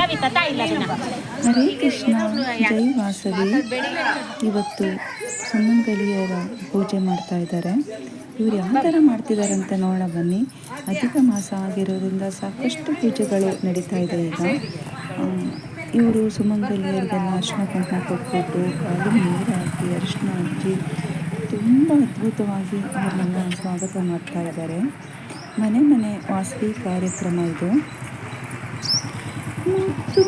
ಹರೇ ಕೃಷ್ಣ, ಜೈ ವಾಸವಿ. ಇವತ್ತು ಸುಮಂಗಲಿಯರ ಪೂಜೆ ಮಾಡ್ತಾ ಇದ್ದಾರೆ. ಇವ್ರು ಯಾವ ಥರ ಮಾಡ್ತಿದ್ದಾರೆ ಅಂತ ನೋಡೋಣ ಬನ್ನಿ. ಅಧಿಕ ಮಾಸ ಆಗಿರೋದ್ರಿಂದ ಸಾಕಷ್ಟು ಪೂಜೆಗಳು ನಡೀತಾ ಇದೆ ಈಗ. ಇವರು ಸುಮಂಗಲಿಯರಿಗೆಲ್ಲ ಅರಿಶಿನ ಕುಂಕುಮ ಕೊಟ್ಬಿಟ್ಟು ಕಾಲಿಗೆ ನೀರು ಹಾಕಿ ಅರಿಶಿನ ಹಚ್ಚಿ ತುಂಬ ಅದ್ಭುತವಾಗಿ ಅವ್ರನ್ನೆಲ್ಲ ಸ್ವಾಗತ ಮಾಡ್ತಾ ಇದ್ದಾರೆ. ಮನೆ ಮನೆ ವಾಸವಿ ಕಾರ್ಯಕ್ರಮ ಇದು. ಮುತ್ತು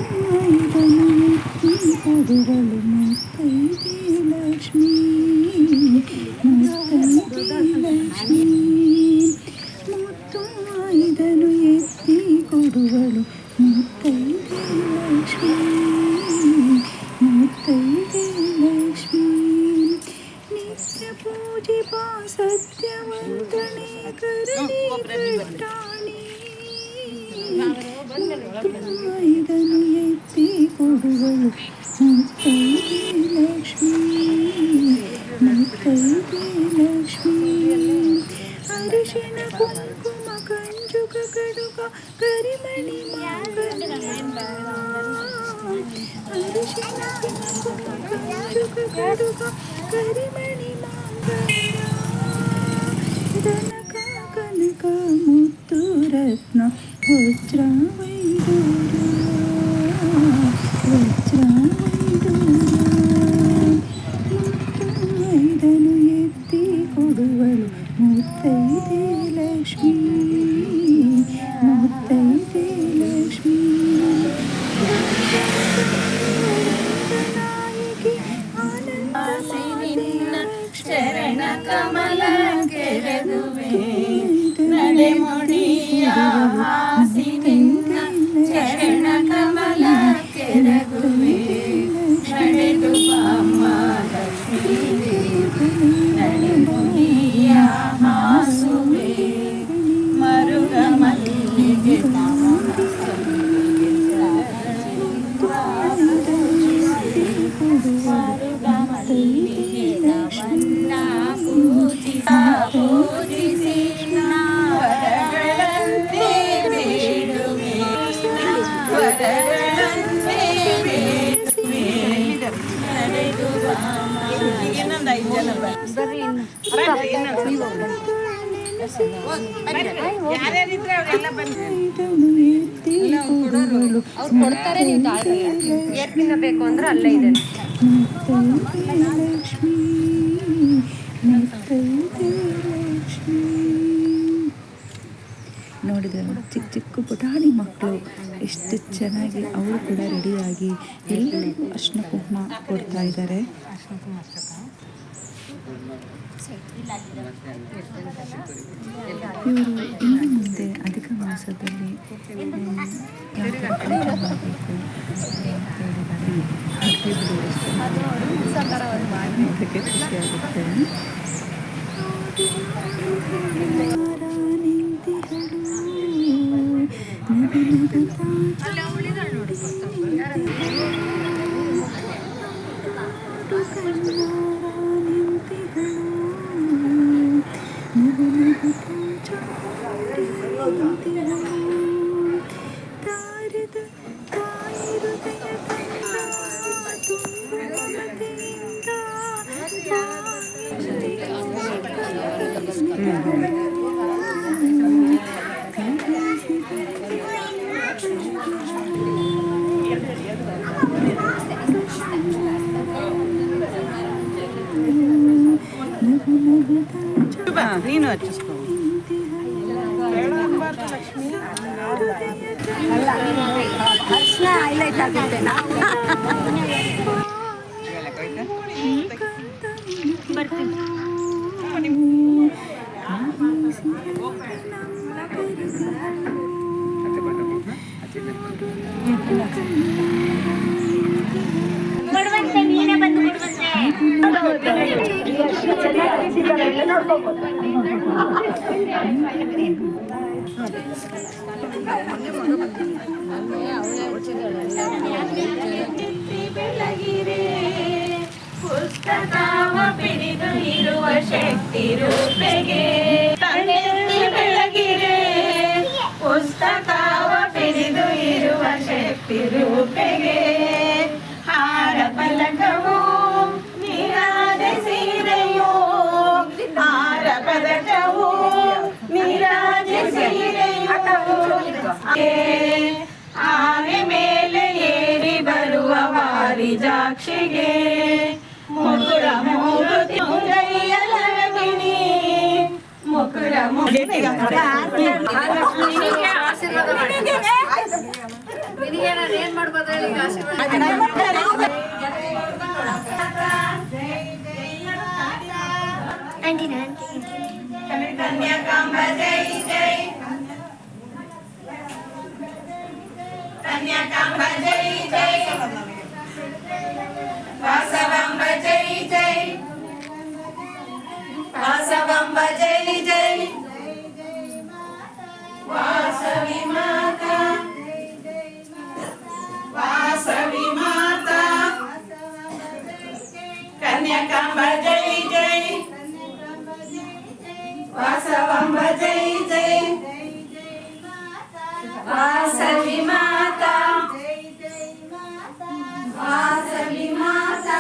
ಐದನು ಎತ್ತಿ ಕೊಡುವಳು ಮುತ್ತೈದೆ ಲಕ್ಷ್ಮೀ, ಮುತ್ತೈದೆ ಲಕ್ಷ್ಮೀ. ಮುತ್ತು ಐದನು ಎತ್ತಿ ಕೊಡುವಳು ಮುತ್ತೈದೆ ಲಕ್ಷ್ಮೀ, ಮುತ್ತೈದೆ ಲಕ್ಷ್ಮೀ. ನಿತ್ಯ ಪೂಜೆ ಬಾ ಸತ್ಯವಂತಣೆ ಕರಣಿ ಕಟ್ಟಾಣಿ. ಇದನ್ನು ಎತ್ತಿ ಕೊಡುವಳು ಮುತ್ತೈದೆ ಲಕ್ಷ್ಮೀ, ಮುತ್ತೈದೆ ಲಕ್ಷ್ಮೀ. ಅರಿಶಿನ ಕುಂಕುಮ ಕಂಜುಕ ಕಡುಗ ಕರಿಮಣಿ ಮಾಂಗಲ್ಯ. ಅರಿಶಿನ ಕುಂಕುಮ ಕಂಜುಕ ಕಡುಗ ಕರಿಮಣಿ ಮಾಂಗಲ್ಯ. ದನಕ ಕನಕ ಮುತ್ತು ರತ್ನ ವಜ್ರ ವೈಡೂರ್ಯ, ವಜ್ರ ವೈಡೂರ್ಯ. ಮುತ್ತು ಐದನು ಎತ್ತಿ ಕೊಡುವಳು ಮುತ್ತೈದೆ ಲಕ್ಷ್ಮೀ, ಮುತ್ತೈದೆ ಲಕ್ಷ್ಮೀ. ನಾಯಕಿ ಆನಂದ ಶರಣ ಕಮಲ ಕೆರಗುವೆ ನಡೆ ಮುಡಿಯ ಹಾಸಿ ನಿನ್ನ ಶರಣ ಕಮಲ ಕೆರಗುವೆ. ನಡೆದು ಬಾಮ್ಮ ಲಕ್ಷ್ಮೀ ದೇವಿ ನಡೆ ಮುಡಿಯ ಹಾಸುವೆ. ಮರುಗ ಮಲ್ಲಿಗೆ ಪೂಜಿಸಿ ವರಗಳನ್ನೇ ಬೇಡುವೆ, ವರಗಳನ್ನೇ ಬೇಡುವೆ. ನಡೆದು ಅವ್ರು ಕೊಡ್ತಾರೆ. ನೀವು ಏರ್ ತಿನ್ನಬೇಕು ಅಂದ್ರೆ ಅಲ್ಲೇ ಇದೆ. ನೋಡಿದ್ರು ಚಿಕ್ಕ ಚಿಕ್ಕ ಪುಟಾಣಿ ಮಕ್ಕಳು ಎಷ್ಟು ಚೆನ್ನಾಗಿ ಅವರು ಕೂಡ ರೆಡಿಯಾಗಿ ಎಲ್ಲರಿಗೂ ಅರಿಶಿನ ಕುಂಕುಮ ಕೊಡ್ತಾ ಇದ್ದಾರೆ. ಇವರು ಇನ್ನು ಮುಂದೆ ಅಧಿಕ ಮಾಸದಲ್ಲಿ ಯಾವ ಥರ ಪೂಜೆ ಮಾಡಬೇಕು ಅಂತ ಹೇಳಿದ್ದಾರೆ. ನೋಡೋಕ್ಕೆ ಖುಷಿಯಾಗುತ್ತೆ. ನೀನು ಹಚ್ಚಿಸ್ಕೊ. ಅರ್ಶನ ಹೈಲೈಟ್ ಆಗುತ್ತೆ. ಕೊಡುವಂತೆ ನೀನೇ ಬಂದು ಕೊಡುವಂತೆ. ಬೆಳಗಿರೆ ಪುಸ್ತಕವ ಪಿಡಿದು ಇರುವ ಶಕ್ತಿ ರೂಪೆಗೆ ಬೆಳಗಿರೆ ಪುಸ್ತಕವ ಪಿಡಿದು ಇರುವ ಶಕ್ತಿ ರೂಪೆಗೆ ಹಾರ ಪಲಕವು ನೀರಾದ ಸೀರೆಯೋ ಹಾರ ಪದಕವು ನೀರಾದ ಸೀರೆಯೋ ಆನೆ ಮೇಲೆ ಏರಿ ಬರುವ ವಾರಿಜಾಕ್ಷಿಗೆ ಮುಕುರ ಮೂಗುತಿ ಮುಂಗೈಯಲಗಿಣಿ ಮುಕುರ ಏನ್ ಮಾಡ್ಬೋದು ಹೇಳಿ ಆಶೀರ್ವಾದ ಕನ್ಯಾಕಾಂಬ ಜೈ ಜೈ ಕನ್ಯಾಕಾಂಬ ಜೈ ಜೈ ವಾಸವಾಂಬ ಜೈ ಜೈ ವಾಸವಾಂಬ ಜೈ ಜೈ ವಾಸವಿ ಮಾತಾ ವಾಸವಿ ಮಾತಾ ಕನ್ಯಾಕಾಂಬ ಜೈ ಜೈ ವಾಸವಾಂಬ ಜೈ ಜೈ ವಾಸವಿ ಮಾತಾ ವಾಸವಿ ಮಾತಾ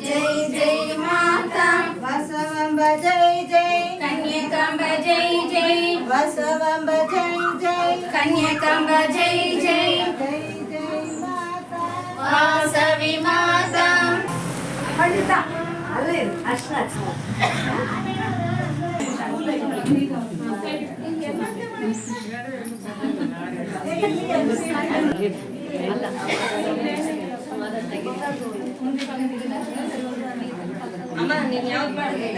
ಜೈ ಜೈ ಮಾತಾ ವಾಸವಾಂಬ ಜೈ ಜೈ ಕನ್ಯಾಕಾಂಬ ಜೈ ಜೈ ವಾಸವಾಂಬ ಜೈ ಜೈ ಕನ್ಯಾಕಾಂಬ ಜೈ ಜೈ ಜೈ ಜೈ ಮಾತಾ ವಾಸವಿ ಮಾತಾ ಅಲ್ಲೇ ಅಷ್ಟ ಅಮ್ಮ ನೀನು ಯಾವ್ದು ಮಾಡಿದೆ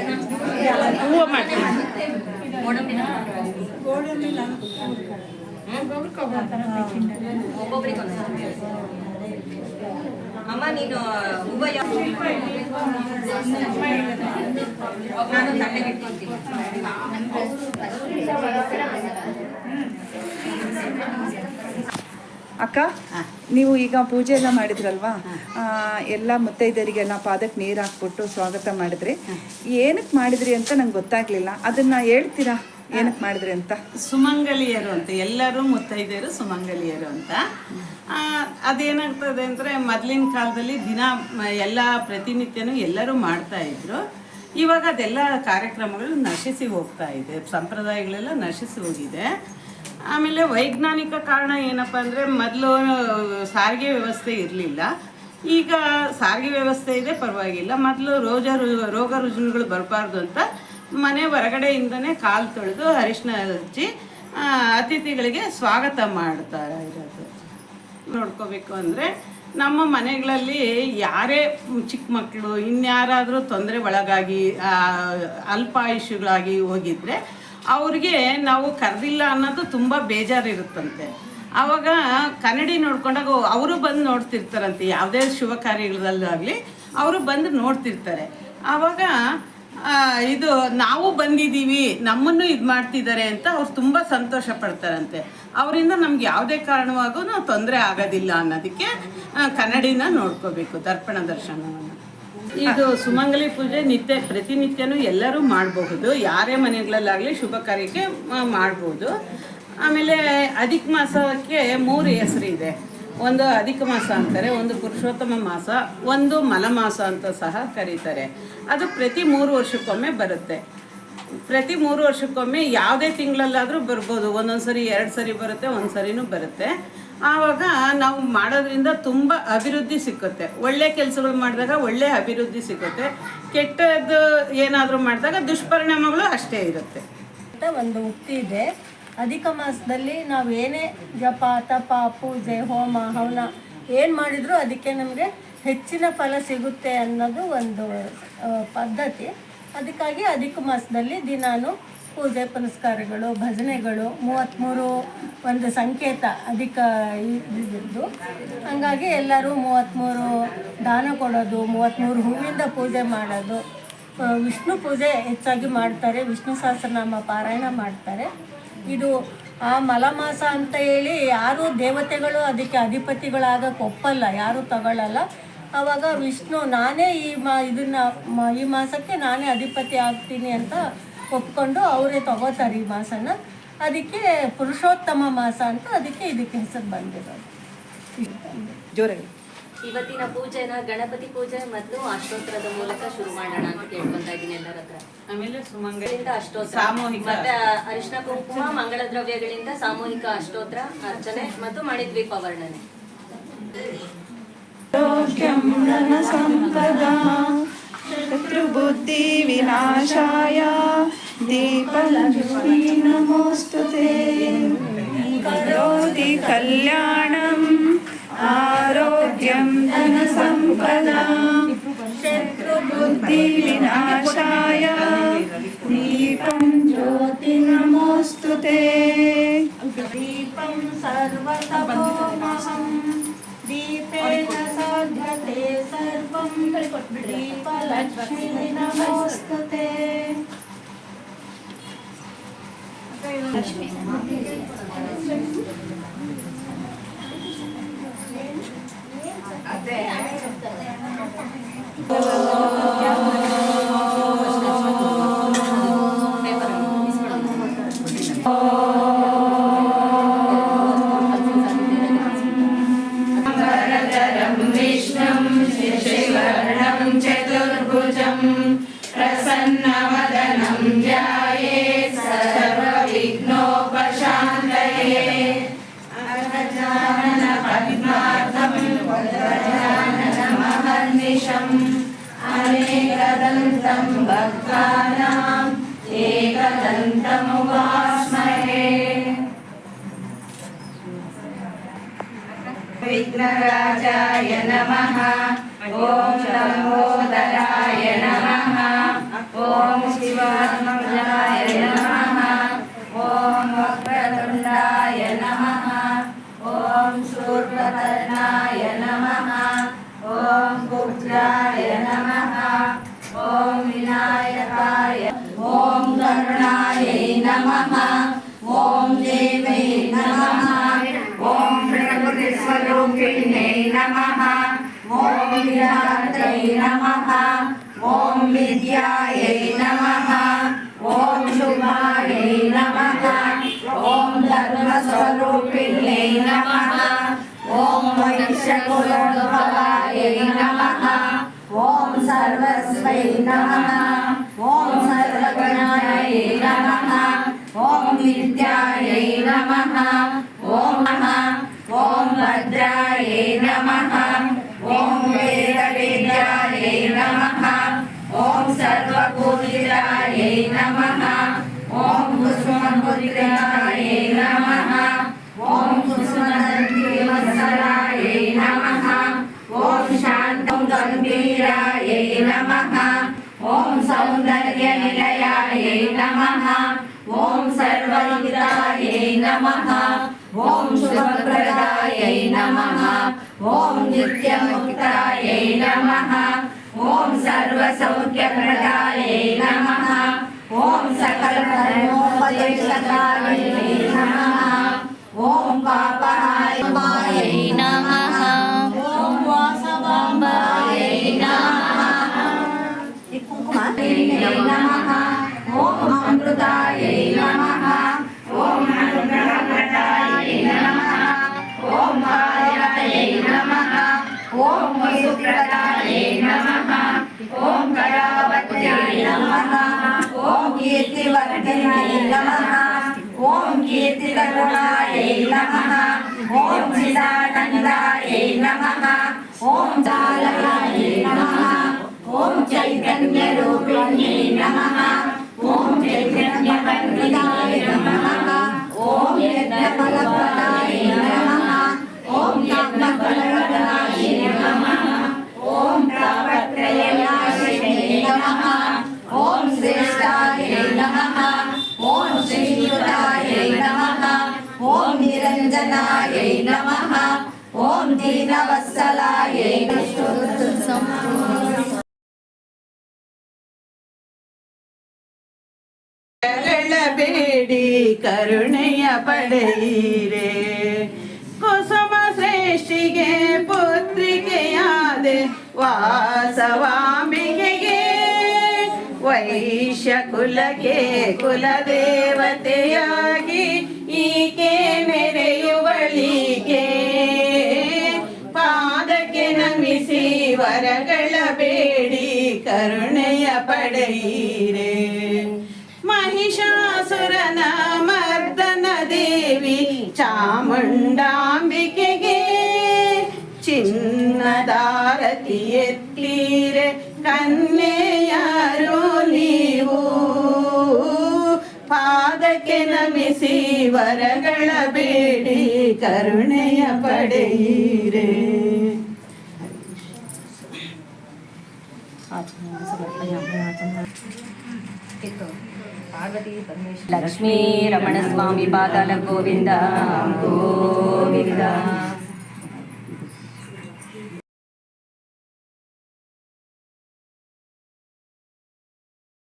ಹೂವು ಮಾಡ್ತೀನಿ ಒಬ್ಬೊಬ್ರಿಗೆ ಅಮ್ಮ ನೀನು ಹೂವ ನಾನು ತಣ್ಣಗೆ ಇಟ್ಕೊಂತೀನಿ ಅಕ್ಕ ನೀವು ಈಗ ಪೂಜೆ ಎಲ್ಲ ಮಾಡಿದ್ರಲ್ವಾ ಎಲ್ಲ ಮುತ್ತೈದರಿಗೆಲ್ಲ ಪಾದಕ್ಕೆ ನೀರು ಹಾಕ್ಬಿಟ್ಟು ಸ್ವಾಗತ ಮಾಡಿದ್ರಿ ಏನಕ್ಕೆ ಮಾಡಿದ್ರಿ ಅಂತ ನಂಗೆ ಗೊತ್ತಾಗ್ಲಿಲ್ಲ ಅದನ್ನ ಹೇಳ್ತೀರಾ ಏನಕ್ಕೆ ಮಾಡಿದ್ರಿ ಅಂತ ಸುಮಂಗಲಿಯರು ಅಂತ ಎಲ್ಲರೂ ಮುತ್ತೈದೆಯರು ಸುಮಂಗಲಿಯರು ಅಂತ ಅದೇನಾಗ್ತದೆ ಅಂದರೆ ಮೊದಲಿನ ಕಾಲದಲ್ಲಿ ದಿನ ಎಲ್ಲ ಪ್ರತಿನಿತ್ಯನೂ ಎಲ್ಲರೂ ಮಾಡ್ತಾ ಇದ್ರು ಇವಾಗ ಅದೆಲ್ಲ ಕಾರ್ಯಕ್ರಮಗಳು ನಶಿಸಿ ಹೋಗ್ತಾ ಇದೆ ಸಂಪ್ರದಾಯಗಳೆಲ್ಲ ನಶಿಸಿ ಹೋಗಿದೆ ಆಮೇಲೆ ವೈಜ್ಞಾನಿಕ ಕಾರಣ ಏನಪ್ಪ ಅಂದರೆ ಮೊದಲು ಸಾರಿಗೆ ವ್ಯವಸ್ಥೆ ಇರಲಿಲ್ಲ ಈಗ ಸಾರಿಗೆ ವ್ಯವಸ್ಥೆ ಇದೆ ಪರವಾಗಿಲ್ಲ ಮೊದಲು ರೋಗ ರುಜಿನಗಳು ಬರಬಾರ್ದು ಅಂತ ಮನೆ ಹೊರಗಡೆಯಿಂದನೇ ಕಾಲು ತೊಳೆದು ಅರಿಶಿನ ಹಚ್ಚಿ ಅತಿಥಿಗಳಿಗೆ ಸ್ವಾಗತ ಮಾಡ್ತಾ ಇರೋದು ನೋಡ್ಕೋಬೇಕು ಅಂದರೆ ನಮ್ಮ ಮನೆಗಳಲ್ಲಿ ಯಾರೇ ಚಿಕ್ಕ ಮಕ್ಕಳು ಇನ್ಯಾರಾದರೂ ತೊಂದರೆ ಒಳಗಾಗಿ ಅಲ್ಪಾಯುಷ್ಯಗಳಾಗಿ ಹೋಗಿದ್ರೆ ಅವ್ರಿಗೆ ನಾವು ಕರೆದಿಲ್ಲ ಅನ್ನೋದು ತುಂಬ ಬೇಜಾರಿರುತ್ತಂತೆ ಆವಾಗ ಕನ್ನಡಿ ನೋಡ್ಕೊಂಡಾಗ ಅವರು ಬಂದು ನೋಡ್ತಿರ್ತಾರಂತೆ ಯಾವುದೇ ಶುಭ ಕಾರ್ಯಗಳಲ್ಲಾಗಲಿ ಅವರು ಬಂದು ನೋಡ್ತಿರ್ತಾರೆ ಆವಾಗ ಇದು ನಾವು ಬಂದಿದ್ದೀವಿ ನಮ್ಮನ್ನು ಇದು ಮಾಡ್ತಿದ್ದಾರೆ ಅಂತ ಅವ್ರು ತುಂಬ ಸಂತೋಷ ಪಡ್ತಾರಂತೆ ಅವರಿಂದ ನಮ್ಗೆ ಯಾವುದೇ ಕಾರಣವಾಗೂ ನಾವು ತೊಂದರೆ ಆಗೋದಿಲ್ಲ ಅನ್ನೋದಕ್ಕೆ ಕನ್ನಡಿನ ನೋಡ್ಕೋಬೇಕು ದರ್ಪಣ ದರ್ಶನವನ್ನು ಇದು ಸುಮಂಗಲಿ ಪೂಜೆ ಪ್ರತಿನಿತ್ಯನೂ ಎಲ್ಲರೂ ಮಾಡಬಹುದು ಯಾರೇ ಮನೆಗಳಲ್ಲಾಗಲಿ ಶುಭ ಕಾರ್ಯಕ್ಕೆ ಮಾಡ್ಬೋದು ಆಮೇಲೆ ಅಧಿಕ ಮಾಸಕ್ಕೆ 3 ಹೆಸರು ಇದೆ ಒಂದು ಅಧಿಕ ಮಾಸ ಅಂತಾರೆ ಒಂದು ಪುರುಷೋತ್ತಮ ಮಾಸ ಒಂದು ಮಲಮಾಸ ಅಂತ ಸಹ ಕರೀತಾರೆ ಅದು ಪ್ರತಿ 3 ವರ್ಷಕ್ಕೊಮ್ಮೆ ಬರುತ್ತೆ ಪ್ರತಿ 3 ವರ್ಷಕ್ಕೊಮ್ಮೆ ಯಾವುದೇ ತಿಂಗಳಲ್ಲಾದರೂ ಬರ್ಬೋದು ಒಂದೊಂದು ಸರಿ 2 ಸರಿ ಬರುತ್ತೆ ಒಂದು ಸರಿನೂ ಬರುತ್ತೆ ಆವಾಗ ನಾವು ಮಾಡೋದ್ರಿಂದ ತುಂಬ ಅಭಿವೃದ್ಧಿ ಸಿಕ್ಕುತ್ತೆ ಒಳ್ಳೆ ಕೆಲಸಗಳು ಮಾಡಿದಾಗ ಒಳ್ಳೆ ಅಭಿವೃದ್ಧಿ ಸಿಕ್ಕುತ್ತೆ ಕೆಟ್ಟದ್ದು ಏನಾದರೂ ಮಾಡಿದಾಗ ದುಷ್ಪರಿಣಾಮಗಳು ಅಷ್ಟೇ ಇರುತ್ತೆ ಅಂತ ಒಂದು ಉಕ್ತಿ ಇದೆ ಅಧಿಕ ಮಾಸದಲ್ಲಿ ನಾವು ಏನೇ ಜಪ ತಪ ಪೂಜೆ ಹೋಮ ಹವನ ಏನು ಮಾಡಿದರೂ ಅದಕ್ಕೆ ನಮಗೆ ಹೆಚ್ಚಿನ ಫಲ ಸಿಗುತ್ತೆ ಅನ್ನೋದು ಒಂದು ಪದ್ಧತಿ ಅದಕ್ಕಾಗಿ ಅಧಿಕ ಮಾಸದಲ್ಲಿ ದಿನಾನು ಪೂಜೆ ಪುನಸ್ಕಾರಗಳು ಭಜನೆಗಳು 33 ಒಂದು ಸಂಕೇತ ಅಧಿಕ ಇದ್ದು ಹಂಗಾಗಿ ಎಲ್ಲರೂ 33 ದಾನ ಕೊಡೋದು 33 ಹೂವಿಂದ ಪೂಜೆ ಮಾಡೋದು ವಿಷ್ಣು ಪೂಜೆ ಹೆಚ್ಚಾಗಿ ಮಾಡ್ತಾರೆ ವಿಷ್ಣು ಸಹಸ್ರನಾಮ ಪಾರಾಯಣ ಮಾಡ್ತಾರೆ ಇದು ಆ ಮಲಮಾಸ ಅಂತ ಹೇಳಿ ಯಾರು ದೇವತೆಗಳು ಅದಕ್ಕೆ ಅಧಿಪತಿಗಳಾಗಕ್ಕೆ ಒಪ್ಪಲ್ಲ ಯಾರೂ ತಗೊಳ್ಳಲ್ಲ ಆವಾಗ ವಿಷ್ಣು ನಾನೇ ಈ ಮಾಸಕ್ಕೆ ನಾನೇ ಅಧಿಪತಿ ಆಗ್ತೀನಿ ಅಂತ ಒಪ್ಕೊಂಡು ಅವರೇ ತಗೋತಾರೆ ಈ ಮಾಸನ ಅದಕ್ಕೆ ಪುರುಷೋತ್ತಮ ಮಾಸ ಅಂತ ಇದಕ್ಕೆ ಹೆಸರು ಬಂದಿರೋದು. ಜೋರಾಗಿ ಇವತ್ತಿನ ಪೂಜೆನ ಗಣಪತಿ ಪೂಜೆ ಮತ್ತು ಅಷ್ಟೋತ್ತರದ ಮೂಲಕ ಶುರು ಮಾಡೋಣ ಅಂತ ಕೇಳ್ಕೊಂತಾ ಇದ್ದೀನಿ ಎಲ್ಲರ ಹತ್ರ. ಆಮೇಲೆ ಸುಮಂಗಳಿಂದ ಅಷ್ಟೋತ್ರ ಸಾಮೂಹಿಕ ಮತ್ತೆ ಅರಿಶಿನ ಕುಂಕುಮ ಮಂಗಳ ದ್ರವ್ಯಗಳಿಂದ ಸಾಮೂಹಿಕ ಅಷ್ಟೋತ್ರ ಅರ್ಚನೆ ಮತ್ತು ಮಣಿದ್ವೀಪ ವರ್ಣನೆ. ಶತ್ರುಬುದ್ಧಿ ವಿನಾಶಾಯ ದೀಪಲಕ್ಷ್ಮೀ ನಮೋಸ್ತುತೇ ಕರೋತಿ ಕಲ್ಯಾಣಂ ಆರೋಗ್ಯಂ ಧನ ಸಂಪದಾ ಶತ್ರುಬುದ್ಧಿ ವಿನಾಶಾಯ ದೀಪಂ ಜ್ಯೋತಿ ನಮೋಸ್ತುತೇ ದೀಪಂ ಸರ್ವತಮೋಮಹಂ ದೀಪೇನ ಸಾಧ್ಯತೆ ಸರ್ವಂ ದೀಪಲಕ್ಷ್ಮೀ ನಮೋಸ್ತುತೇ. ಚತುರ್ಭುಜಂ ಪ್ರಸನ್ನವದನಂ ಧ್ಯಾಯೇತ್ ಸರ್ವವಿಘ್ನೋಪಶಾಂತಯೇ ಅಗಜಾನನ ಪದ್ಮಾರ್ಕಂ ವಜ್ರಜಾನನಮಹರ್ನಿಶಂ ಅನೇಕದಂತಂ ಭಕ್ತಾನಾಂ ಏಕದಂತಮುಪಾಸ್ಮಹೇ. ವಿಘ್ನರಾಜಾಯ ನಮಃ. ಓಂ ಲಂಬೋದರಾಯ ನಮಃ. ಓಂ ಶಿವಾತ್ಮಜಾಯ ನಮಃ. ಓಂ ವಕ್ರತುಂಡಾಯ ನಮಃ. ಓಂ ಶೂರ್ಪಕರ್ಣಾಯ ನಮಃ. ಓಂ ಕುಬ್ಜಾಯ ನಮಃ. ಓಂ ವಿನಾಯಕಾಯ. ಓಂ ಕರುಣಾಯೈ ನಮಃ. ಓಂ ದೇವೈ ನಮಃ. ಓಂ ಪ್ರಕೃತಿ ಸ್ವರೂಪಿಣ್ಯೈ ನಮಃ. ಓಂ ವಿಧಾತ್रै ನಮಃ. ಓಂ ವಿದ್ಯಾಯೈ ನಮಃ. ಓಂ ಶುಭಾಯೈ ನಮಃ. ಓಂ ಧರ್ಮ ಸ್ವರೂಪಿಣ್ಯೈ ನಮಃ. ಓಂ ವೈಶ್ಯಕುಲೋದ್ಭವಾಯೈ ನಮಃ. ಓಂ ಸರ್ವಸ್ವೈ ನಮಃ. ಓಂ ಸರ್ವಗಣಾಯೈ ನಮಃ. ಓಂ ವಿದ್ಯಾಯೈ ನಮಃ. ಓಂ ಓಂ ಭದ್ರಾಯೈ ನಮಃ. ಓಂ ವೇದವಿದ್ಯಾಯೈ ನಮಃ. ಓಂ ಸರ್ವಪೂಜಿತಾಯೈ ನಮಃ. ಓಂ ಕುಸುಮಪುತ್ರಾಯೈ ನಮಃ. ಓಂ ಕುಸುಮದಂತಿವತ್ಸಲಾಯೈ ನಮಃ. ಓಂ ಶಾಂತಂ ಗಂಭೀರಾಯೈ ನಮಃ. ಓಂ ಸೌಂದರ್ಯ ನಿಲಯಾಯೈ ನಮಃ. ಓಂ ಸರ್ವಹಿತಾಯೈ ನಮಃ. ಓಂ ಶುಭಪ್ರದಾಯೈ ನಮಃ. ಓಂ ನಿತ್ಯಮುಕ್ತಾಯೈ ನಮಃ. ಓಂ ಸರ್ವಸೌಖ್ಯಪ್ರದಾಯೈ ನಮಃ. ಓಂ ಸಕಲಧರ್ಮೋಪದೇಶಕಾರಿಣೈ ನಮಃ. ಓಂ ಪಾಪಹಾರಿಣೈ ನಮಃ. ಓಂ ವಾಸವಾಂಬಾಯೈ ನಮಃ. ನಮಃ. ಓಂ ಅಮೃತಾಯೈ ನಮಃ. ಓಂ ಅನುಗ್ರಹಪ್ರದಾಯೈ ನಮಃ. ಓಂ ಕಾರ್ಯಾಯೈ ನಮಃ. ಓಂ ವಸುಪ್ರದಾಯೈ ನಮಃ. ಓಂ ಕರಾವತ್ಯೈ ನಮಃ. ಓಂ ಕೀರ್ತಿವರ್ಧಿನ್ಯೈ ನಮಃ. ಓಂ ಕೀರ್ತಿತರುಣಾಯೈ ನಮಃ. ಓಂ ಚಿದಾನಂದಾಯೈ ನಮಃ. ಓಂ ಚಾಲನಾಯೈ ನಮಃ. ಓಂ ಚೈತನ್ಯರೂಪಿಣ್ಯೈ ನಮಃ. ಓಂ ಚೈತನ್ಯವಂದಿತಾಯ ನಮಃ. ಓಂ ಯಜ್ಞಫಲಪ್ರದಾಯ ನಮಃ. ಓಂ ಯಜ್ಞಫಲಪ್ರದಾಯ ನಮಃ. ಓಂ ತಾಪತ್ರಯನಾಶಿನೇ ನಮಃ. ಓಂ ಶ್ರೇಷ್ಠಾಯ ನಮಃ. ಓಂ ಶ್ರೀಯುತಾಯ ನಮಃ. ಓಂ ನಿರಂಜನಾಯ ನಮಃ. ಓಂ ದೀನವತ್ಸಲಾಯ ಬೇಡಿ ಕರುಣೆಯ ಪಡೆಯಿರೆ. ಕುಸುಮ ಶ್ರೇಷ್ಠಿಗೆ ಪುತ್ರಿಕೆಯಾದೆ ವಾಸವಾಂಬಿಕೆಗೆ. ವೈ ವೈಶ್ಯ ಕುಲಕ್ಕೆ ಕುಲದೇವತೆಯಾಗಿ ಈಕೆ ಮೆರೆಯುವಳಿಗೆ ಪಾದಕ್ಕೆ ನಮಿಸಿ ವರಗಳ ಬೇಡಿ ಕರುಣೆಯ ಪಡೆಯಿರೆ. ಮಹಿಷಾಸುರನ ಮರ್ದನ ದೇವಿ ಚಾಮುಂಡಾಂಬಿಕೆಗೆ ಚಿನ್ನದಾರತಿ ಎತ್ತೀರೆ ಕನ್ಯೆಯಾರು ನೀವು. ಪಾದಕ್ಕೆ ನಮಿಸಿ ವರಗಳ ಬೇಡಿ ಕರುಣೆಯ ಪಡೆಯಿರೆ. ಲಕ್ಷ್ಮೀ ರಮಣ ಸ್ವಾಮಿ ಪಾದಾಲ ಗೋವಿಂದ ಗೋವಿಂದ.